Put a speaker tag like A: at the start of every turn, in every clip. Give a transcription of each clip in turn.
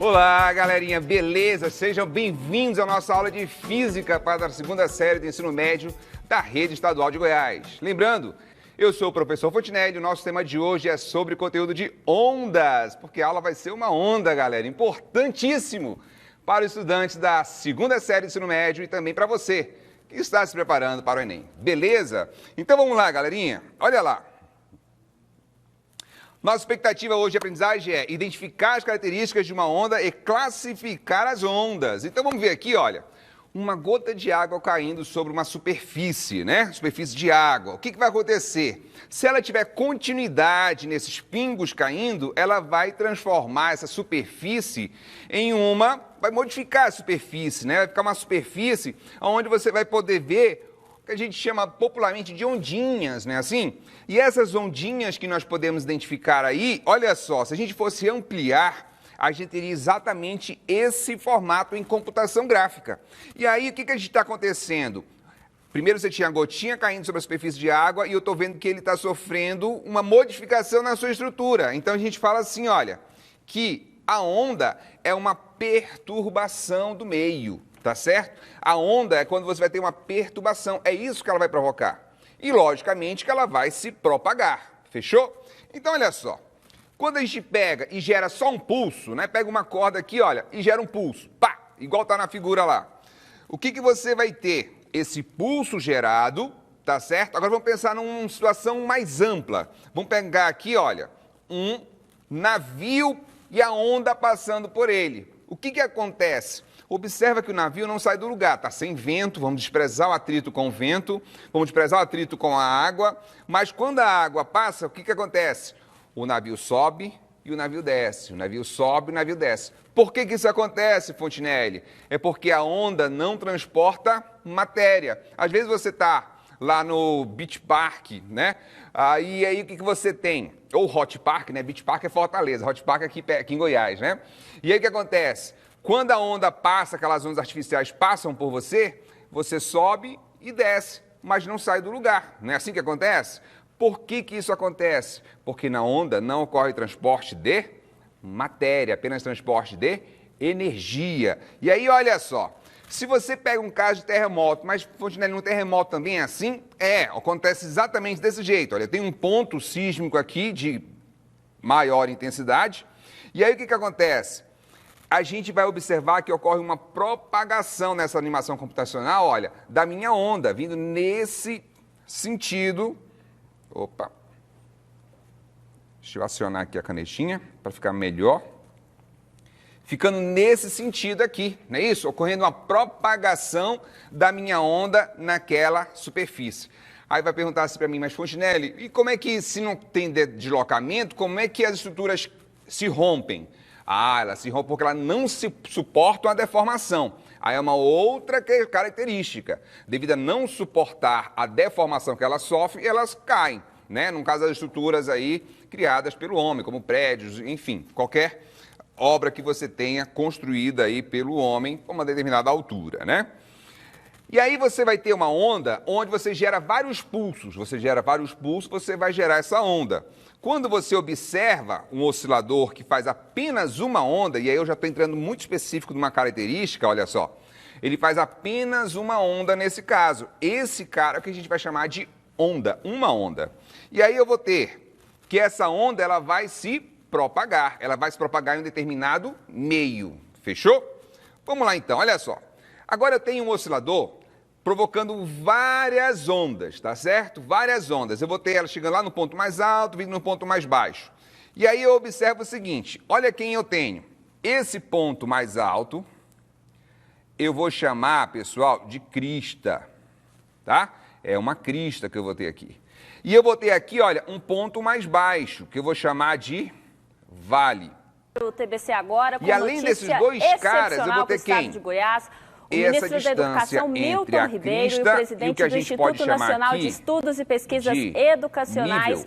A: Olá, galerinha, beleza? Sejam bem-vindos à nossa aula de Física para a segunda série do ensino médio da Rede Estadual de Goiás. Lembrando, eu sou o professor Fontinelli e o nosso tema de hoje é sobre conteúdo de ondas, porque a aula vai ser uma onda, galera, importantíssimo para os estudantes da segunda série do ensino médio e também para você que está se preparando para o Enem, beleza? Então vamos lá, galerinha, olha lá. Nossa expectativa hoje de aprendizagem é identificar as características de uma onda e classificar as ondas. Então vamos ver aqui, olha, uma gota de água caindo sobre uma superfície, né? Superfície de água. O que vai acontecer? Se ela tiver continuidade nesses pingos caindo, ela vai transformar essa superfície em vai modificar a superfície, né? Vai ficar uma superfície onde você vai poder ver que a gente chama popularmente de ondinhas, né, assim? E essas ondinhas que nós podemos identificar aí, olha só, se a gente fosse ampliar, a gente teria exatamente esse formato em computação gráfica. E aí, o que a gente está acontecendo? Primeiro você tinha a gotinha caindo sobre a superfície de água e eu estou vendo que ele está sofrendo uma modificação na sua estrutura. Então a gente fala assim, olha, que a onda é uma perturbação do meio. Tá certo? A onda é quando você vai ter uma perturbação, é isso que ela vai provocar. E, logicamente, que ela vai se propagar, fechou? Então, olha só, quando a gente pega e gera só um pulso, né? Pega uma corda aqui, olha, e gera um pulso, pá, igual tá na figura lá. O que você vai ter? Esse pulso gerado, tá certo? Agora vamos pensar numa situação mais ampla. Vamos pegar aqui, olha, um navio e a onda passando por ele. O que acontece? Observa que o navio não sai do lugar, está sem vento, vamos desprezar o atrito com o vento, vamos desprezar o atrito com a água, mas quando a água passa, o que acontece? O navio sobe e o navio desce, o navio sobe e o navio desce. Por que isso acontece, Fontinelli? É porque a onda não transporta matéria. Às vezes você está lá no Beach Park, né? E aí o que você tem? Ou Hot Park, né? Beach Park é Fortaleza, Hot Park é aqui em Goiás, né? E aí o que acontece? Quando a onda passa, aquelas ondas artificiais passam por você, você sobe e desce, mas não sai do lugar. Não é assim que acontece? Por que isso acontece? Porque na onda não ocorre transporte de matéria, apenas transporte de energia. E aí, olha só, se você pega um caso de terremoto, mas, Fontinelli, um terremoto também é assim? Acontece exatamente desse jeito. Olha, tem um ponto sísmico aqui de maior intensidade, e aí o que acontece? A gente vai observar que ocorre uma propagação nessa animação computacional, olha, da minha onda, vindo nesse sentido. Opa! Deixa eu acionar aqui a canetinha para ficar melhor. Ficando nesse sentido aqui, não é isso? Ocorrendo uma propagação da minha onda naquela superfície. Aí vai perguntar assim para mim, mas Fontinelli, e como é que, se não tem deslocamento, como é que as estruturas se rompem? Ela se rompe porque ela não se suporta a deformação. Aí é uma outra característica. Devido a não suportar a deformação que ela sofre, elas caem, né? No caso das estruturas aí criadas pelo homem, como prédios, enfim, qualquer obra que você tenha construída aí pelo homem com uma determinada altura, né? E aí você vai ter uma onda onde você gera vários pulsos. Você gera vários pulsos, você vai gerar essa onda. Quando você observa um oscilador que faz apenas uma onda, e aí eu já estou entrando muito específico de uma característica, olha só, ele faz apenas uma onda nesse caso. Esse cara é o que a gente vai chamar de onda, uma onda. E aí eu vou ter que essa onda ela vai se propagar em um determinado meio, fechou? Vamos lá então, olha só. Agora eu tenho um oscilador provocando várias ondas, tá certo? Várias ondas. Eu vou ter ela chegando lá no ponto mais alto, vindo no ponto mais baixo. E aí eu observo o seguinte, olha quem eu tenho. Esse ponto mais alto, eu vou chamar, pessoal, de crista, tá? É uma crista que eu vou ter aqui. E eu vou ter aqui, olha, um ponto mais baixo, que eu vou chamar de vale.
B: O TBC agora, com
A: e além desses dois caras, eu vou ter quem?
B: De Goiás, o
A: essa
B: ministro da Educação, Milton Ribeiro, e o presidente do Instituto Nacional de Estudos e Pesquisas Educacionais,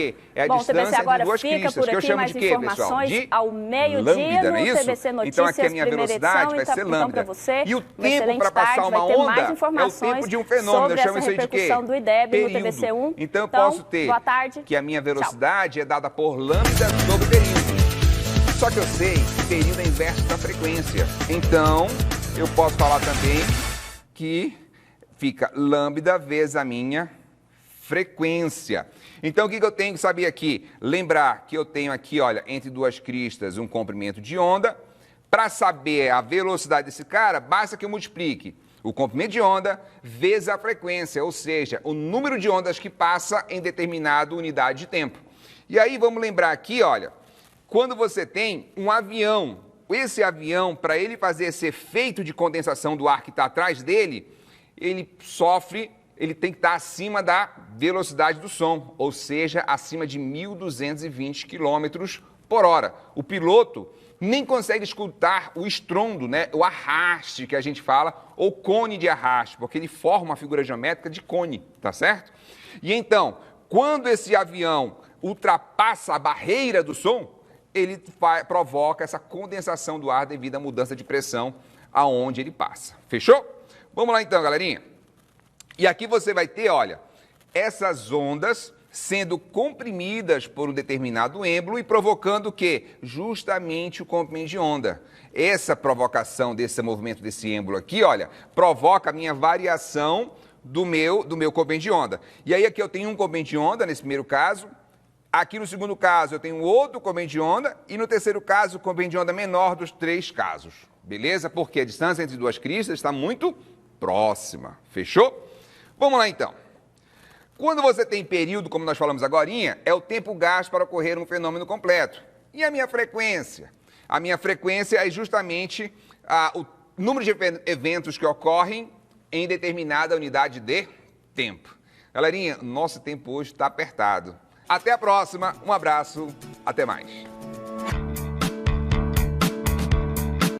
A: quê? É a
B: Bom,
A: distância
B: TBC agora
A: de duas
B: fica
A: cristas,
B: por
A: que eu
B: aqui,
A: chamo
B: mais
A: de quê, pessoal?
B: informações
A: De
B: ao meio-dia
A: lambda, não é
B: no
A: isso?
B: TBC Notícias,
A: Então aqui a minha
B: primeira
A: velocidade
B: edição,
A: vai ser
B: então
A: lambda.
B: para você,
A: E o
B: uma
A: tempo
B: excelente
A: para passar
B: tarde,
A: uma
B: vai ter mais
A: onda é o
B: informações
A: tempo de um fenômeno.
B: sobre
A: Eu chamo
B: essa
A: isso aí de quê?
B: repercussão do IDEB no
A: Período.
B: TBC1.
A: Então eu posso ter
B: boa tarde.
A: que a minha
B: Tchau.
A: velocidade é dada por lambda sobre período. Só que eu sei que período é inverso da frequência. Então, eu posso falar também que fica lambda vezes a minha frequência. Então, o que eu tenho que saber aqui? Lembrar que eu tenho aqui, olha, entre duas cristas, um comprimento de onda. Para saber a velocidade desse cara, basta que eu multiplique o comprimento de onda vezes a frequência, ou seja, o número de ondas que passa em determinada unidade de tempo. E aí, vamos lembrar aqui, olha, quando você tem um avião. Esse avião, para ele fazer esse efeito de condensação do ar que está atrás dele, ele tem que estar acima da velocidade do som, ou seja, acima de 1.220 km por hora. O piloto nem consegue escutar o estrondo, né? O arraste que a gente fala, ou cone de arraste, porque ele forma uma figura geométrica de cone, tá certo? E então, quando esse avião ultrapassa a barreira do som, ele provoca essa condensação do ar devido à mudança de pressão aonde ele passa. Fechou? Vamos lá então, galerinha. E aqui você vai ter, olha, essas ondas sendo comprimidas por um determinado êmbolo e provocando o quê? Justamente o comprimento de onda. Essa provocação desse movimento desse êmbolo aqui, olha, provoca a minha variação do meu comprimento de onda. E aí aqui eu tenho um comprimento de onda nesse primeiro caso. Aqui no segundo caso eu tenho outro comprimento de onda e no terceiro caso o comprimento de onda menor dos 3 casos. Beleza? Porque a distância entre duas cristas está muito próxima. Fechou? Vamos lá então. Quando você tem período, como nós falamos agorinha, é o tempo gasto para ocorrer um fenômeno completo. E a minha frequência? A minha frequência é justamente o número de eventos que ocorrem em determinada unidade de tempo. Galerinha, nosso tempo hoje está apertado. Até a próxima, um abraço, até mais.